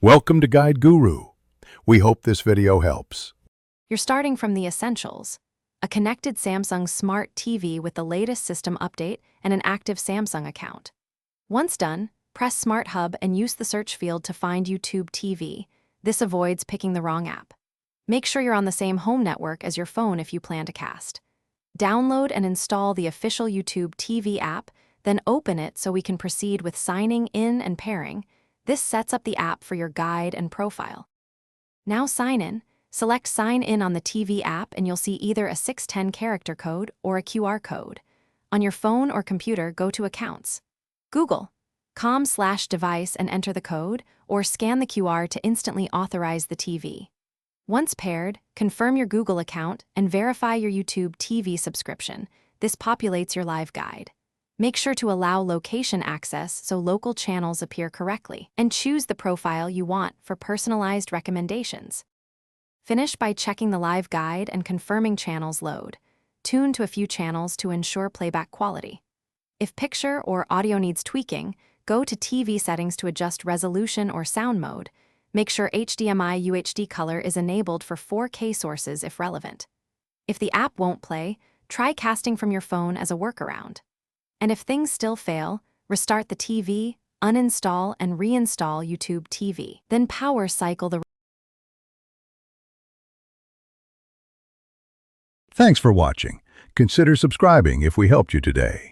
Welcome to Guide Guru. We hope this video helps. You're starting from the essentials. A connected Samsung Smart TV with the latest system update and an active Samsung account. Once done, press Smart Hub and use the search field to find YouTube TV. This avoids picking the wrong app. Make sure you're on the same home network as your phone if you plan to cast. Download and install the official YouTube TV app, then open it so we can proceed with signing in and pairing. This sets up the app for your guide and profile. Now sign in. Select Sign In on the TV app and you'll see either a 610 character code or a QR code. On your phone or computer, go to Accounts. Google.com/device and enter the code, or scan the QR to instantly authorize the TV. Once paired, confirm your Google account and verify your YouTube TV subscription. This populates your live guide. Make sure to allow location access so local channels appear correctly, and choose the profile you want for personalized recommendations. Finish by checking the live guide and confirming channels load. Tune to a few channels to ensure playback quality. If picture or audio needs tweaking, go to TV settings to adjust resolution or sound mode. Make sure HDMI UHD color is enabled for 4K sources if relevant. If the app won't play, try casting from your phone as a workaround. And if things still fail, restart the TV, uninstall and reinstall YouTube TV. Then power cycle the... Thanks for watching. Consider subscribing if we helped you today.